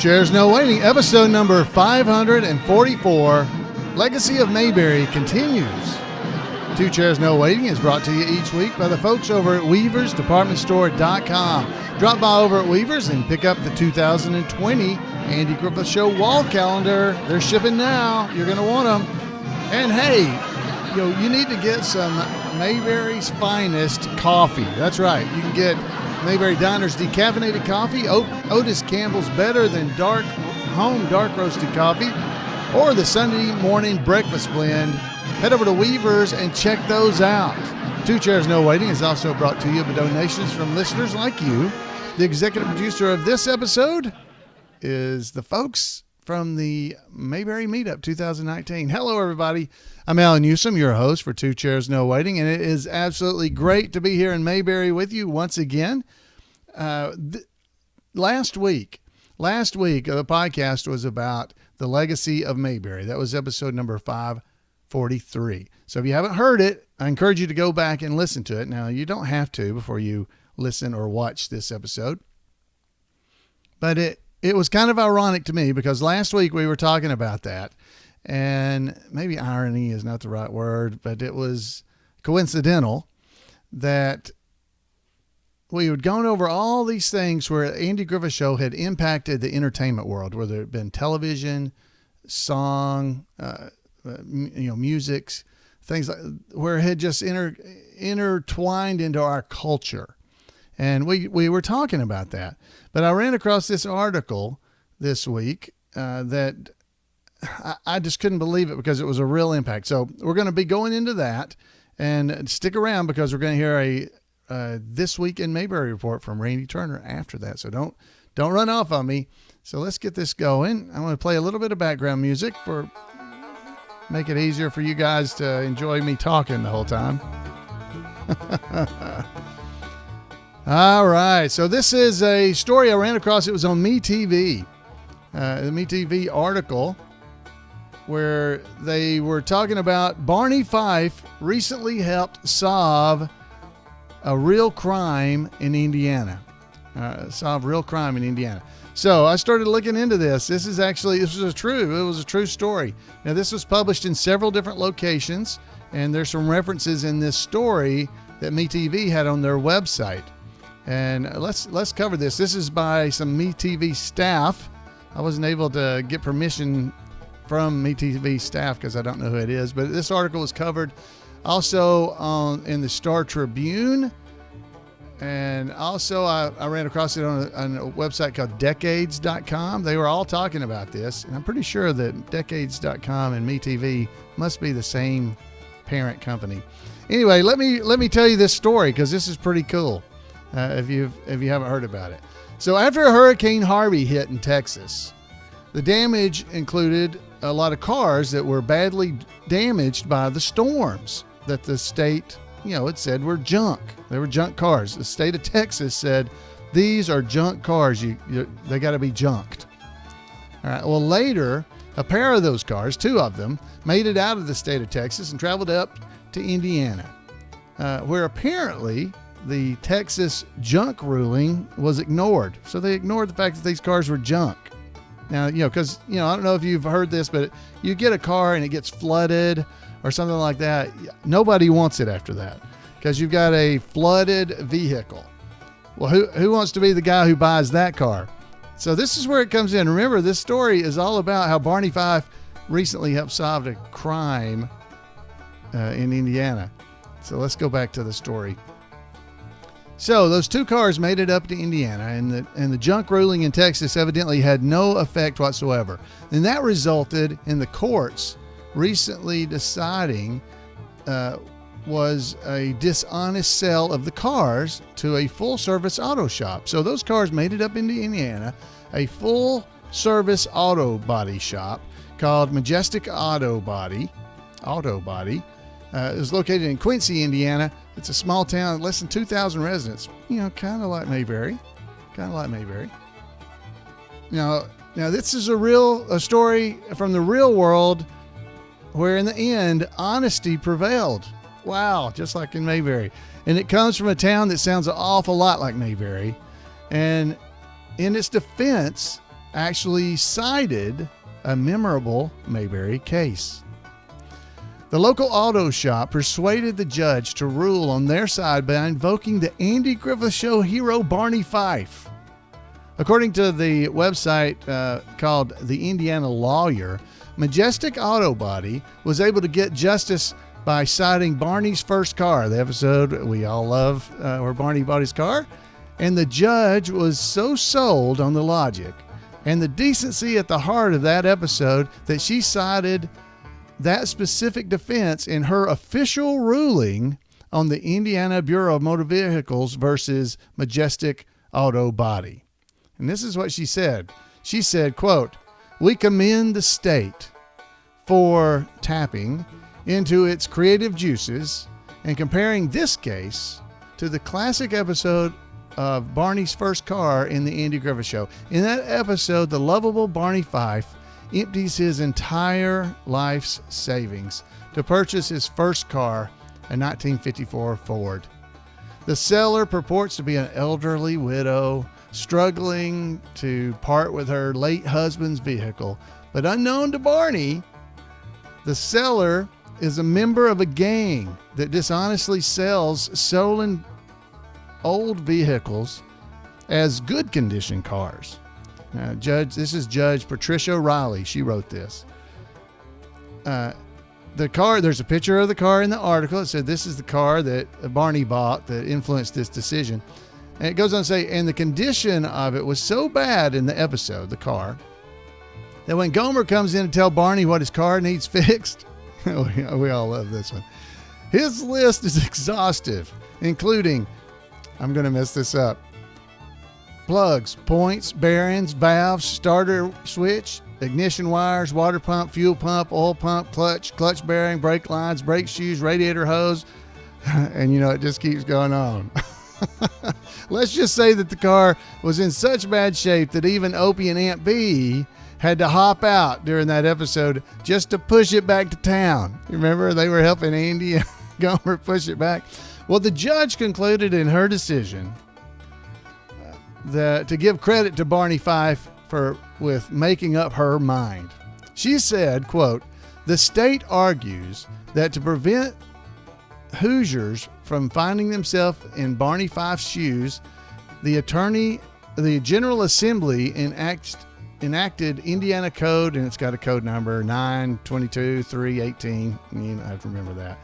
Chairs No Waiting, episode number 544, Legacy of Mayberry continues. Two Chairs No Waiting is brought to you each week by the folks over at WeaversDepartmentStore.com. Drop by over at Weavers and pick up the 2020 Andy Griffith Show wall calendar. They're shipping now. You're going to want them. And hey, you need to get some Mayberry's finest coffee. That's right. You can get Mayberry Diner's decaffeinated coffee, Otis Campbell's better than home dark roasted coffee, or the Sunday morning breakfast blend. Head over to Weavers and check those out. Two Chairs No Waiting is also brought to you by donations from listeners like you. The executive producer of this episode is the folks from the Mayberry Meetup 2019. Hello, everybody. I'm Alan Newsom, your host for Two Chairs No Waiting, and it is absolutely great to be here in Mayberry with you once again. Last week, the podcast was about the Legacy of Mayberry. That was episode number 543. So if you haven't heard it, I encourage you to go back and listen to it. Now, you don't have to before you listen or watch this episode, but it was kind of ironic to me because last week we were talking about that, and maybe irony is not the right word, but it was coincidental that we had gone over all these things where Andy Griffith Show had impacted the entertainment world, whether it had been television, song, music, things like where it had just intertwined into our culture. And we were talking about that. But I ran across this article this week that I just couldn't believe it because it was a real impact. So we're going to be going into that, and stick around because we're going to hear a This Week in Mayberry report from Randy Turner after that. So don't run off on me. So let's get this going. I'm going to play a little bit of background music for make it easier for you guys to enjoy me talking the whole time. All right. So this is a story I ran across. It was on MeTV, the MeTV article where they were talking about Barney Fife recently helped solve a real crime in Indiana. So I started looking into this. This was a true story. Now this was published in several different locations, and there's some references in this story that MeTV had on their website. And let's cover this. This is by some MeTV staff. I wasn't able to get permission from MeTV staff because I don't know who it is, but this article was covered also in the Star Tribune. And also I ran across it on a website called decades.com. They were all talking about this, and I'm pretty sure that decades.com and MeTV must be the same parent company. Anyway, let me tell you this story because this is pretty cool if you haven't heard about it. So after Hurricane Harvey hit in Texas, the damage included a lot of cars that were badly damaged by the storms that the state it said were junk. They were junk cars. The state of Texas said, these are junk cars. They got to be junked. All right. Well, later, a pair of those cars, two of them, made it out of the state of Texas and traveled up to Indiana, where apparently the Texas junk ruling was ignored. So they ignored the fact that these cars were junk. Now, because, I don't know if you've heard this, but you get a car and it gets flooded or something like that. Nobody wants it after that because you've got a flooded vehicle. Well, who wants to be the guy who buys that car? So this is where it comes in. Remember, this story is all about how Barney Fife recently helped solve a crime in Indiana. So let's go back to the story. So those two cars made it up to Indiana, and the junk ruling in Texas evidently had no effect whatsoever. And that resulted in the courts recently deciding was a dishonest sale of the cars to a full-service auto shop. So those cars made it up into Indiana. A full-service auto body shop called Majestic Auto Body. It was located in Quincy, Indiana. It's a small town, less than 2,000 residents. Kind of like Mayberry. Now this is a story from the real world where in the end, honesty prevailed. Wow, just like in Mayberry. And it comes from a town that sounds an awful lot like Mayberry. And in its defense, actually cited a memorable Mayberry case. The local auto shop persuaded the judge to rule on their side by invoking the Andy Griffith Show hero Barney Fife. According to the website called The Indiana Lawyer, Majestic Auto Body was able to get justice by citing Barney's first car, the episode we all love where Barney bought his car. And the judge was so sold on the logic and the decency at the heart of that episode that she cited that specific defense in her official ruling on the Indiana Bureau of Motor Vehicles versus Majestic Auto Body. And this is what she said. She said, quote, "We commend the state for tapping into its creative juices and comparing this case to the classic episode of Barney's first car in the Andy Griffith Show. In that episode, the lovable Barney Fife empties his entire life's savings to purchase his first car, a 1954 Ford. The seller purports to be an elderly widow struggling to part with her late husband's vehicle, but unknown to Barney, the seller is a member of a gang that dishonestly sells stolen old vehicles as good condition cars." This is Judge Patricia Riley. She wrote this. The car, there's a picture of the car in the article. It said this is the car that Barney bought that influenced this decision. And it goes on to say, and the condition of it was so bad in the episode, the car, that when Gomer comes in to tell Barney what his car needs fixed, we all love this one, his list is exhaustive, including, I'm going to mess this up, plugs, points, bearings, valves, starter switch, ignition wires, water pump, fuel pump, oil pump, clutch bearing, brake lines, brake shoes, radiator hose, and it just keeps going on. Let's just say that the car was in such bad shape that even Opie and Aunt Bee had to hop out during that episode just to push it back to town. You remember they were helping Andy and Gomer push it back? Well, the judge concluded in her decision to give credit to Barney Fife with making up her mind. She said, quote, "The state argues that to prevent Hoosiers from finding themselves in Barney Fife's shoes, the General Assembly enacted Indiana Code," and it's got a code number, 922-318. You have to remember that.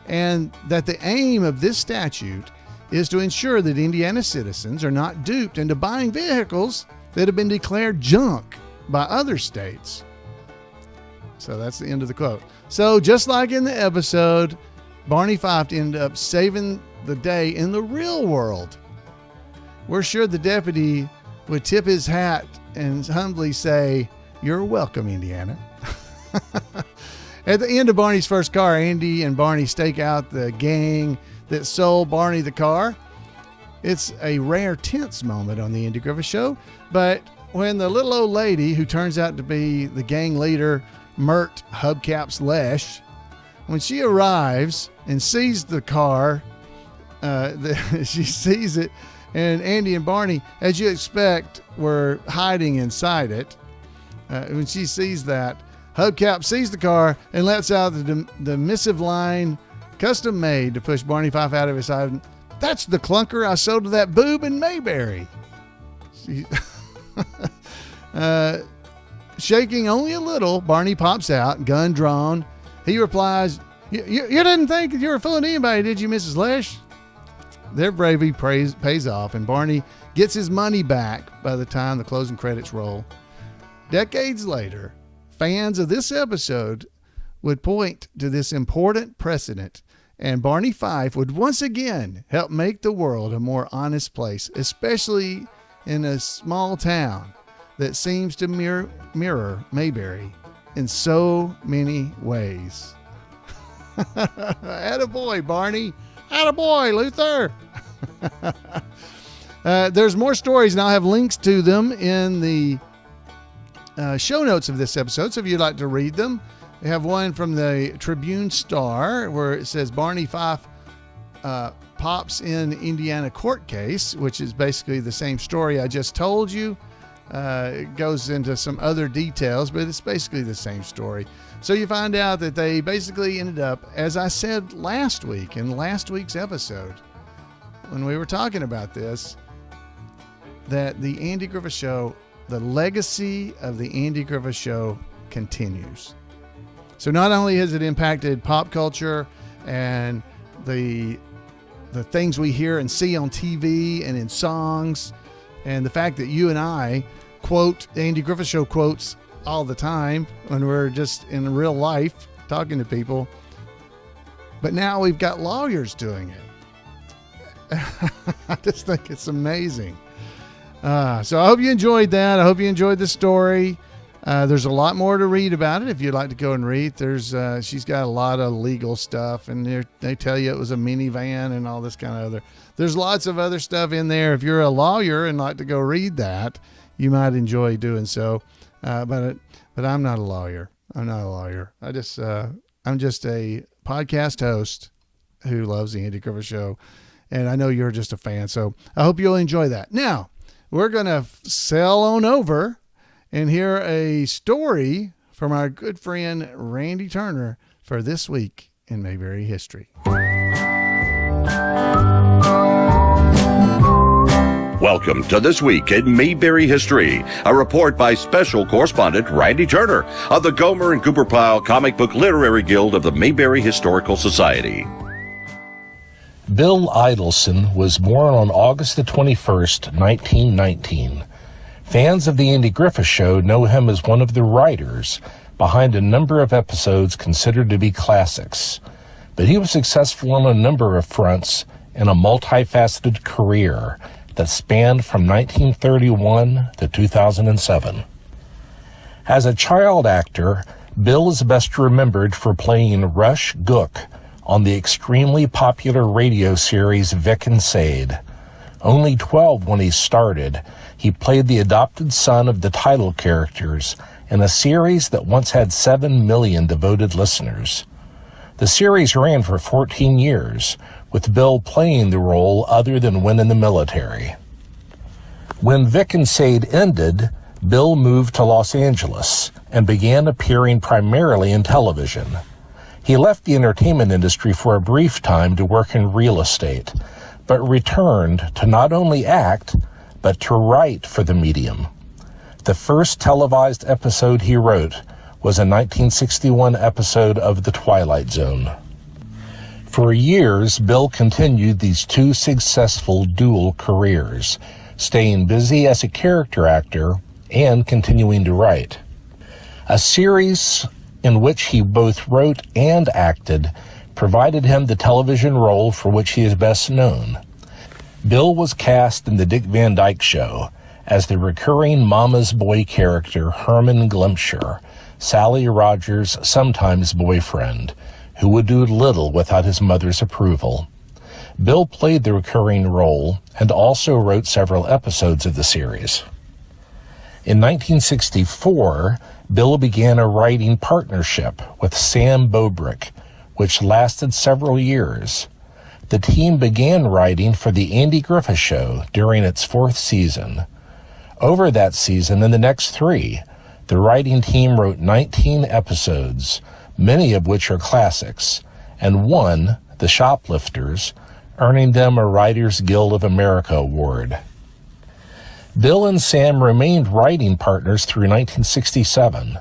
And that the aim of this statute is to ensure that Indiana citizens are not duped into buying vehicles that have been declared junk by other states. So that's the end of the quote. So just like in the episode, Barney Fife ended up saving the day in the real world. We're sure the deputy would tip his hat and humbly say, "You're welcome, Indiana." At the end of Barney's first car, Andy and Barney stake out the gang that sold Barney the car. It's a rare tense moment on the Andy Griffith Show, but when the little old lady, who turns out to be the gang leader, Mert Hubcaps Lesh, when she arrives and sees the car, she sees it, and Andy and Barney, as you expect, were hiding inside it. When she sees that, Hubcap sees the car and lets out the missive line, custom made to push Barney Fife out of his side. "That's the clunker I sold to that boob in Mayberry." Shaking only a little, Barney pops out, gun drawn. He replies, You didn't think you were fooling anybody, did you, Mrs. Lesh?" Their bravery pays off, and Barney gets his money back by the time the closing credits roll. Decades later, fans of this episode would point to this important precedent, and Barney Fife would once again help make the world a more honest place, especially in a small town that seems to mirror Mayberry in so many ways. Attaboy, Barney. Attaboy, Luther. There's more stories, and I'll have links to them in the show notes of this episode, so if you'd like to read them. We have one from the Tribune Star where it says Barney Fife pops in Indiana court case, which is basically the same story I just told you. It goes into some other details, but it's basically the same story. So you find out that they basically ended up, as I said last week, in last week's episode, when we were talking about this, that the Andy Griffith Show, the legacy of the Andy Griffith Show continues. So not only has it impacted pop culture and the things we hear and see on TV and in songs, and the fact that you and I quote Andy Griffith Show quotes all the time when we're just in real life talking to people, but now we've got lawyers doing it. I just think it's amazing. So I hope you enjoyed that. I hope you enjoyed the story. There's a lot more to read about it if you'd like to go and read. She's got a lot of legal stuff, and they tell you it was a minivan and all this kind of other. There's lots of other stuff in there. If you're a lawyer and like to go read that, you might enjoy doing so. But I'm not a lawyer. I'm not a lawyer. I'm just a podcast host who loves the Andy Griffith Show, and I know you're just a fan. So I hope you'll enjoy that. Now we're gonna sail on over and hear a story from our good friend Randy Turner for this week in Mayberry History. Welcome to This Week in Mayberry History, a report by special correspondent Randy Turner of the Gomer and Cooper Pyle Comic Book Literary Guild of the Mayberry Historical Society. Bill Idelson was born on August the 21st, 1919. Fans of the Andy Griffith Show know him as one of the writers behind a number of episodes considered to be classics. But he was successful on a number of fronts in a multifaceted career that spanned from 1931 to 2007. As a child actor, Bill is best remembered for playing Rush Gook on the extremely popular radio series Vic and Sade. Only 12 when he started, he played the adopted son of the title characters in a series that once had 7 million devoted listeners. The series ran for 14 years, with Bill playing the role other than when in the military. When Vic and Sade ended, Bill moved to Los Angeles and began appearing primarily in television. He left the entertainment industry for a brief time to work in real estate, but returned to not only act, but to write for the medium. The first televised episode he wrote was a 1961 episode of The Twilight Zone. For years, Bill continued these two successful dual careers, staying busy as a character actor and continuing to write. A series in which he both wrote and acted provided him the television role for which he is best known. Bill was cast in The Dick Van Dyke Show as the recurring mama's boy character Herman Glimcher, Sally Rogers' sometimes boyfriend, who would do little without his mother's approval. Bill played the recurring role and also wrote several episodes of the series. In 1964, Bill began a writing partnership with Sam Bobrick, which lasted several years. The team began writing for The Andy Griffith Show during its 4th season. Over that season and the next 3, the writing team wrote 19 episodes, many of which are classics, and one, The Shoplifters, earning them a Writers Guild of America award. Bill and Sam remained writing partners through 1967.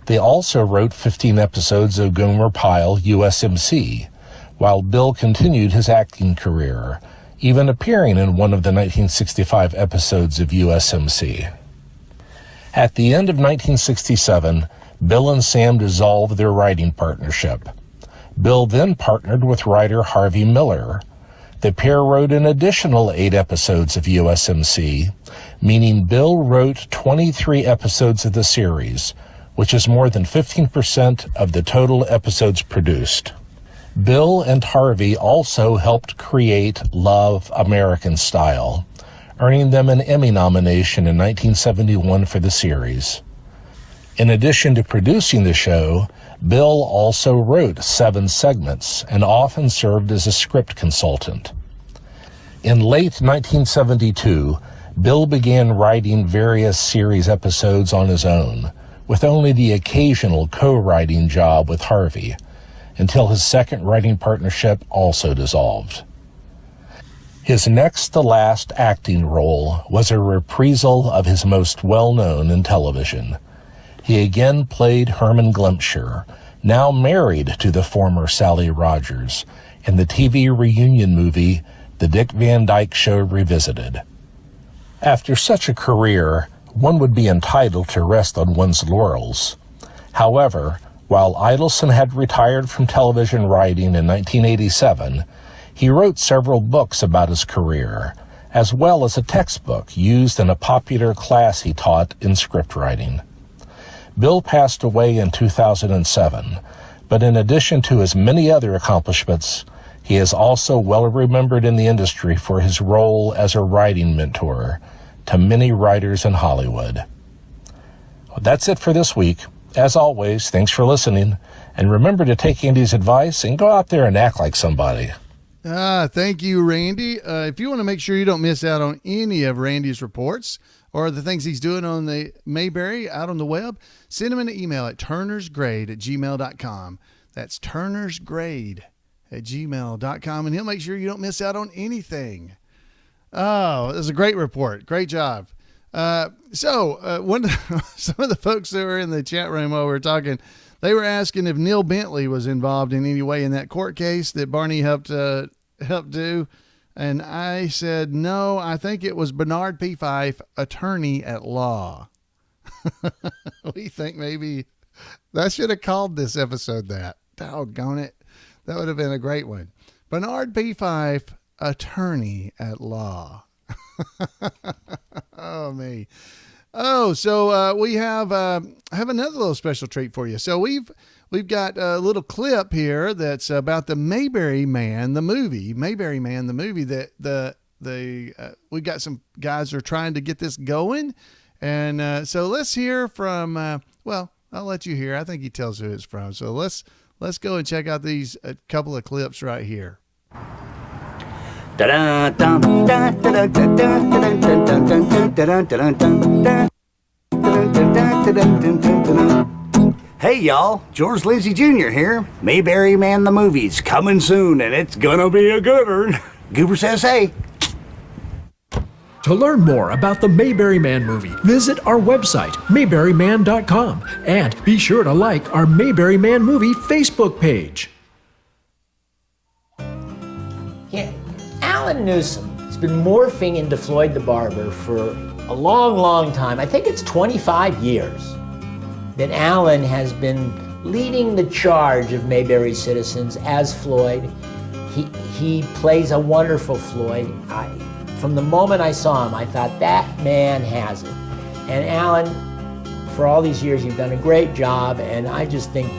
They also wrote 15 episodes of Gomer Pyle USMC, while Bill continued his acting career, even appearing in one of the 1965 episodes of USMC. At the end of 1967, Bill and Sam dissolved their writing partnership. Bill then partnered with writer Harvey Miller. The pair wrote an additional 8 episodes of USMC, meaning Bill wrote 23 episodes of the series, which is more than 15% of the total episodes produced. Bill and Harvey also helped create Love American Style, earning them an Emmy nomination in 1971 for the series. In addition to producing the show, Bill also wrote 7 segments and often served as a script consultant. In late 1972, Bill began writing various series episodes on his own, with only the occasional co-writing job with Harvey, until his second writing partnership also dissolved. His next to last acting role was a reprisal of his most well-known in television. He again played Herman Glimpshire, now married to the former Sally Rogers, in the TV reunion movie The Dick Van Dyke Show Revisited. After such a career, one would be entitled to rest on one's laurels. However, while Idelson had retired from television writing in 1987, he wrote several books about his career, as well as a textbook used in a popular class he taught in script writing. Bill passed away in 2007, but in addition to his many other accomplishments, he is also well remembered in the industry for his role as a writing mentor to many writers in Hollywood. Well, that's it for this week. As always, thanks for listening, and remember to take Andy's advice and go out there and act like somebody. Thank you, Randy. If you want to make sure you don't miss out on any of Randy's reports or the things he's doing on the Mayberry out on the web, send him an email at turnersgrade@gmail.com. That's turnersgrade@gmail.com, and he'll make sure you don't miss out on anything. Oh, it was a great report. Great job. Some of the folks that were in the chat room while we were talking, they were asking if Neil Bentley was involved in any way in that court case that Barney helped do. And I said, no, I think it was Bernard P. Fife, attorney at law. We think maybe that should have called this episode that. Doggone it. That would have been a great one. Bernard P. Fife, attorney at law. Oh, me. Oh, so we have another little special treat for you. So we've got a little clip here that's about the Mayberry Man, the movie. Mayberry Man, the movie that we've got some guys who are trying to get this going, and so let's hear from. Well, I'll let you hear. I think he tells who it's from. So let's go and check out these couple of clips right here. Hey y'all, George Lindsay Jr. here. Mayberry Man the movie's coming soon, and it's gonna be a good one. Goober says hey. To learn more about the Mayberry Man movie, visit our website, mayberryman.com, and be sure to like our Mayberry Man movie Facebook page. Yeah, Alan Newsom has been morphing into Floyd the Barber for a long, long time. I think it's 25 years that Alan has been leading the charge of Mayberry citizens as Floyd. He plays a wonderful Floyd. From the moment I saw him, I thought, that man has it. And Alan, for all these years, you've done a great job, and I just think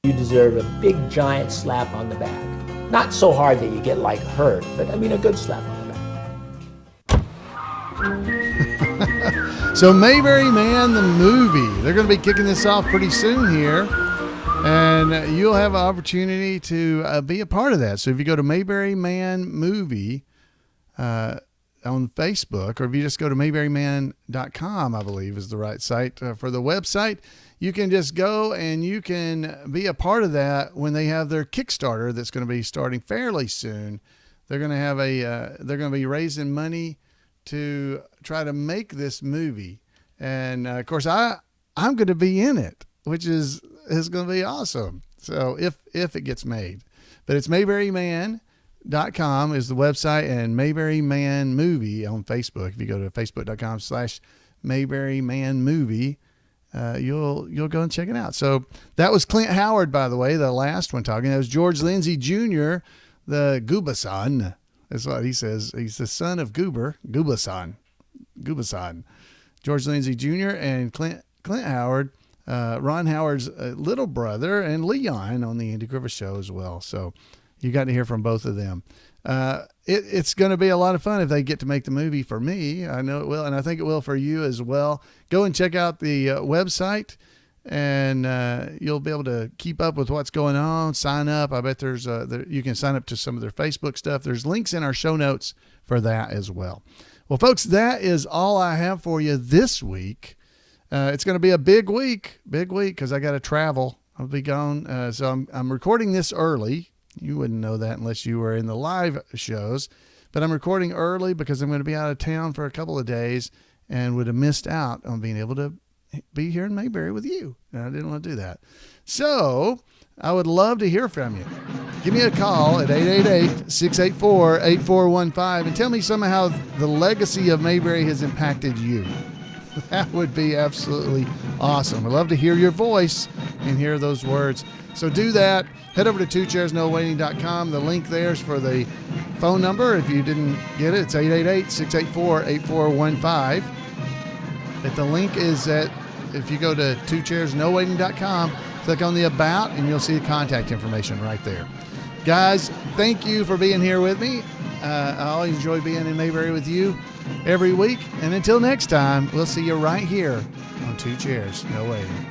you deserve a big, giant slap on the back. Not so hard that you get, like, hurt, but, I mean, a good slap on the back. So Mayberry Man, the movie, they're going to be kicking this off pretty soon here, and you'll have an opportunity to be a part of that. So if you go to Mayberry Man Movie on Facebook, or if you just go to mayberryman.com, I believe is the right site for the website, you can just go and you can be a part of that when they have their Kickstarter that's going to be starting fairly soon. They're going to have they're going to be raising money to try to make this movie. And of course I'm going to be in it, which is going to be awesome. So if it gets made, but it's mayberryman.com is the website, and Mayberry Man Movie on Facebook. If you go to facebook.com/Mayberry Man Movie, you'll go and check it out. So that was Clint Howard, by the way, the last one talking. That was George Lindsay Jr., the Gooba-san. That's what he says. He's the son of Gooba-san. George Lindsay Jr. and Clint Howard, Ron Howard's little brother, and Leon on the Andy Griffith Show as well. So you got to hear from both of them. It's going to be a lot of fun if they get to make the movie for me. I know it will, and I think it will for you as well. Go and check out the website, and you'll be able to keep up with what's going on. Sign up. I bet you can sign up to some of their Facebook stuff. There's links in our show notes for that as well. Well, folks, that is all I have for you this week. It's going to be a big week because I got to travel. I'll be gone. So I'm recording this early. You wouldn't know that unless you were in the live shows, but I'm recording early because I'm going to be out of town for a couple of days and would have missed out on being able to be here in Mayberry with you. And I didn't want to do that. So I would love to hear from you. Give me a call at 888-684-8415 and tell me somehow the legacy of Mayberry has impacted you. That would be absolutely awesome. I'd love to hear your voice and hear those words. So do that. Head over to twocairsnowaiting.com. The link there is for the phone number. If you didn't get it, it's 888-684-8415. But the link is if you go to twocairsnowaiting.com, click on the About, and you'll see the contact information right there. Guys, thank you for being here with me. I always enjoy being in Mayberry with you every week. And until next time, we'll see you right here on Two Chairs No Waiting.